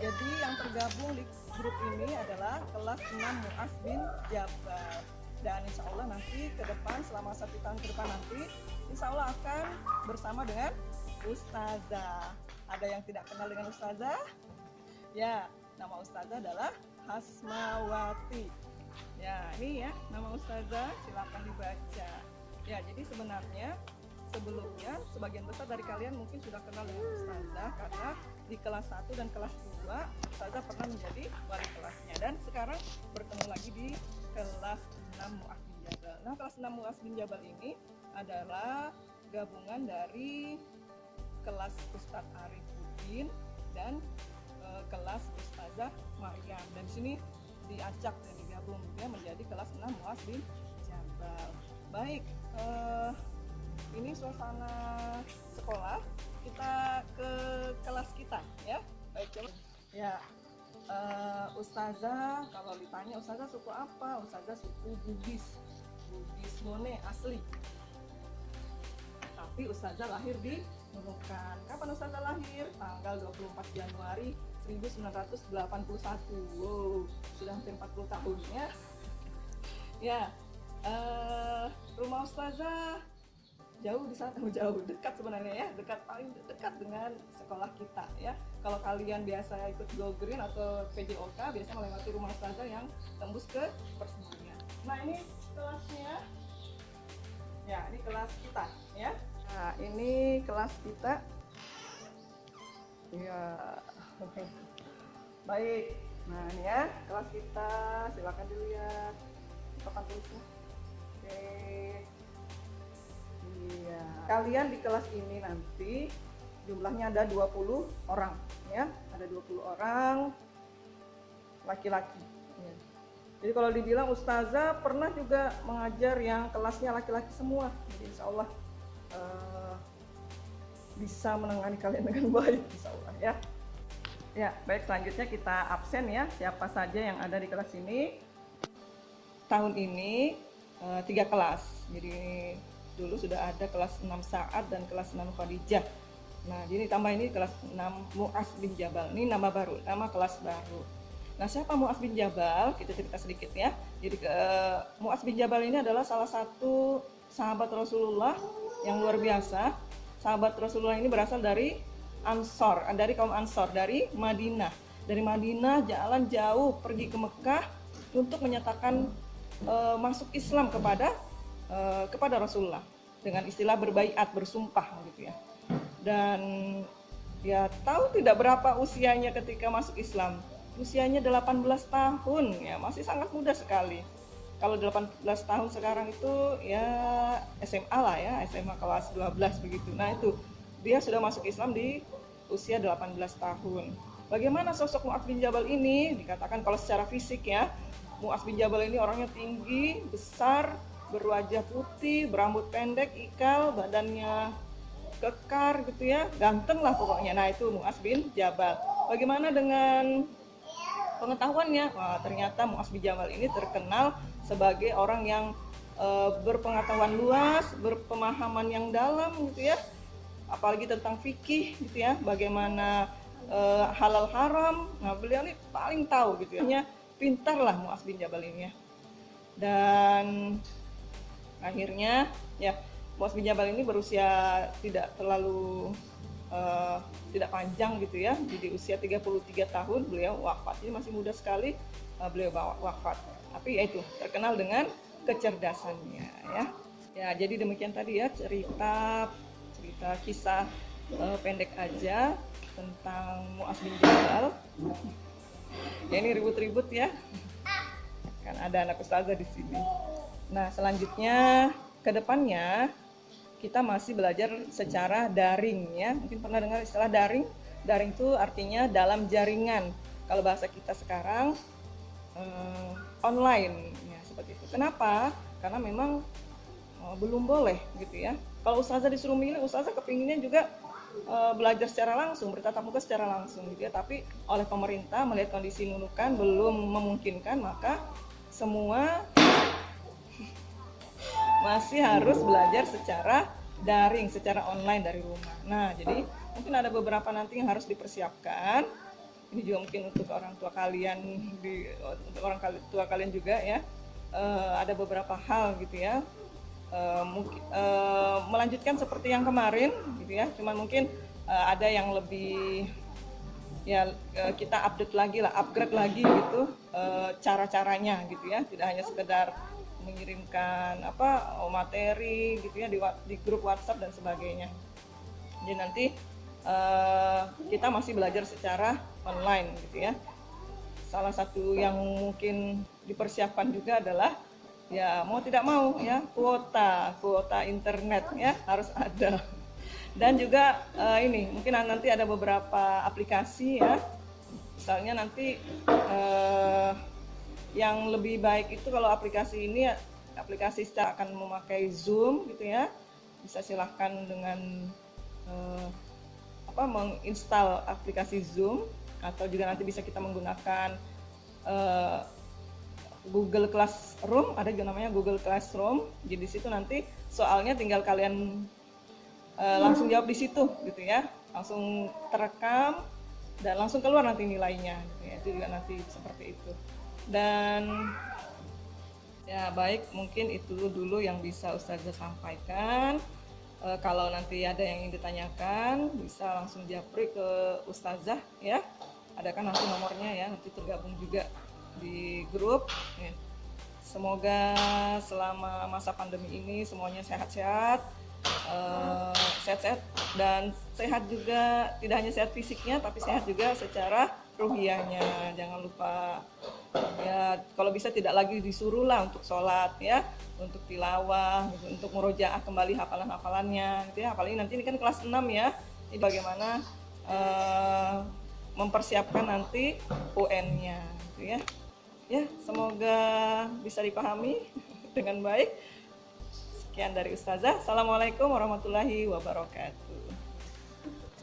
Jadi yang tergabung di grup ini adalah kelas 6 Mu'az bin Jabal. Dan insya Allah nanti ke depan, selama 1 tahun ke depan nanti, insya Allah akan bersama dengan Ustazah. Ada yang tidak kenal dengan Ustazah? Ya, nama Ustazah adalah Hasmawati. Ya, ini ya nama Ustazah, silakan dibaca. Ya, jadi sebenarnya sebelumnya sebagian besar dari kalian mungkin sudah kenal dengan Ustazah karena di kelas 1 dan kelas 2 Ustazah pernah menjadi wali kelasnya, dan sekarang bertemu lagi di kelas 6 Mu'az bin Jabal. Nah, kelas 6 Mu'az bin Jabal ini adalah gabungan dari kelas Ustadz Arifudin dan kelas Ustazah Maryam, dan sini diacak dan digabung ya menjadi kelas 6 Mu'az bin Jabal. Baik, ini suasana sekolah, kita ke kelas kita ya. Baik, coba ya. Ustazah, kalau ditanya Ustazah suku apa, Ustazah suku Bugis, Bugis Mone asli, tapi Ustazah lahir di Nunukan. Kapan Ustazah lahir? Tanggal 24 Januari 1981. Wow, sudah hampir 40 tahun ya. Ya, rumah Ustazah jauh di sana, jauh dekat sebenarnya ya, paling dekat dengan sekolah kita ya. Kalau kalian biasa ikut Go Green atau PJOK, biasa melewati rumah Ustazah yang tembus ke Persembunyian. Nah, ini kelasnya. Ya, ini kelas kita ya. Nah, ini kelas kita. Ya. Baik. Nah, ini ya kelas kita. Silakan dilihat papan tulisnya. Oke. Iya. Kalian di kelas ini nanti jumlahnya ada 20 orang ya. Ada 20 orang laki-laki. Ya. Jadi kalau dibilang Ustazah pernah juga mengajar yang kelasnya laki-laki semua. Jadi insya Allah bisa menangani kalian dengan baik, insya Allah ya. Ya, baik, selanjutnya kita absen ya. Siapa saja yang ada di kelas ini? Tahun ini 3 kelas. Jadi dulu sudah ada kelas 6 Sa'ad dan kelas 6 Khadijah. Nah, jadi tambah ini kelas 6 Mu'az bin Jabal. Ini nama baru, nama kelas baru. Nah, siapa Mu'az bin Jabal? Kita cerita sedikit ya. Jadi Mu'az bin Jabal ini adalah salah satu sahabat Rasulullah yang luar biasa. Sahabat Rasulullah ini berasal dari Ansor, dari kaum Ansor, dari Madinah. Dari Madinah jalan jauh pergi ke Mekah untuk menyatakan masuk Islam kepada Rasulullah dengan istilah berbaiat, bersumpah gitu ya. Dan ya tahu tidak berapa usianya ketika masuk Islam? Usianya 18 tahun ya, masih sangat muda sekali. Kalau 18 tahun sekarang itu ya SMA lah ya, SMA kelas 12 begitu. Nah, itu dia sudah masuk Islam di usia 18 tahun. Bagaimana sosok Mu'az bin Jabal ini? Dikatakan kalau secara fisik ya, Mu'az bin Jabal ini orangnya tinggi, besar, berwajah putih, berambut pendek, ikal, badannya kekar gitu ya, ganteng lah pokoknya. Nah, itu Mu'az bin Jabal. Bagaimana dengan pengetahuannya? Wah, ternyata Mu'az bin Jabal ini terkenal sebagai orang yang berpengetahuan luas, berpemahaman yang dalam gitu ya, apalagi tentang fikih gitu ya, bagaimana halal haram. Nah, beliau ini paling tahu gitu ya, pintar lah Mu'az bin Jabal ini ya. Dan akhirnya ya Mu'az bin Jabal ini berusia tidak terlalu tidak panjang gitu ya. Jadi usia 33 tahun beliau wafat. Jadi masih muda sekali beliau wafat. Tapi ya itu terkenal dengan kecerdasannya ya. Ya, jadi demikian tadi ya cerita kisah pendek aja tentang Mu'az bin Jabal. Ya, ini ribut-ribut ya. Kan ada anak ustazah di sini. Nah, selanjutnya ke depannya kita masih belajar secara daring ya. Mungkin pernah dengar istilah daring. Daring itu artinya dalam jaringan. Kalau bahasa kita sekarang online ya, seperti itu. Kenapa? Karena memang belum boleh gitu ya. Kalau ustazah disuruh milih, ustazah kepinginnya juga belajar secara langsung, bertatap muka secara langsung gitu ya. Tapi oleh pemerintah melihat kondisi Nunukan belum memungkinkan, maka semua masih harus belajar secara daring, secara online dari rumah. Nah, jadi mungkin ada beberapa nanti yang harus dipersiapkan ini juga mungkin untuk orang tua kalian, untuk orang tua kalian juga ya. Ada beberapa hal gitu ya, mungkin melanjutkan seperti yang kemarin gitu ya, cuman mungkin ada yang lebih ya, kita update lagi lah, upgrade lagi gitu cara-caranya gitu ya, tidak hanya sekedar mengirimkan materi gitu ya di grup WhatsApp dan sebagainya. Jadi nanti kita masih belajar secara online gitu ya. Salah satu yang mungkin dipersiapkan juga adalah ya mau tidak mau ya kuota internet ya harus ada. Dan juga ini mungkin nanti ada beberapa aplikasi ya, misalnya nanti yang lebih baik itu kalau aplikasi ini aplikasi akan memakai Zoom gitu ya, bisa silahkan dengan menginstal aplikasi Zoom, atau juga nanti bisa kita menggunakan Google Classroom, ada juga namanya Google Classroom. Jadi di situ nanti soalnya tinggal kalian langsung jawab di situ gitu ya, langsung terekam dan langsung keluar nanti nilainya gitu ya. Itu juga nanti seperti itu. Dan ya baik, mungkin itu dulu yang bisa Ustazah sampaikan. Kalau nanti ada yang ingin ditanyakan bisa langsung japri ke Ustazah ya, ada kan nanti nomornya ya, nanti tergabung juga di grup ya. Semoga selama masa pandemi ini semuanya sehat-sehat, sehat-sehat dan sehat juga, tidak hanya sehat fisiknya tapi sehat juga secara ruhiyahnya. Jangan lupa ya, kalau bisa tidak lagi disuruh lah untuk sholat ya, untuk tilawah gitu, untuk murojaah kembali hafalan-hafalannya gitu ya. Apalagi nanti ini kan kelas 6 ya, ini bagaimana mempersiapkan nanti UN-nya gitu ya. Ya, semoga bisa dipahami dengan baik. Sekian dari Ustazah. Assalamualaikum warahmatullahi wabarakatuh.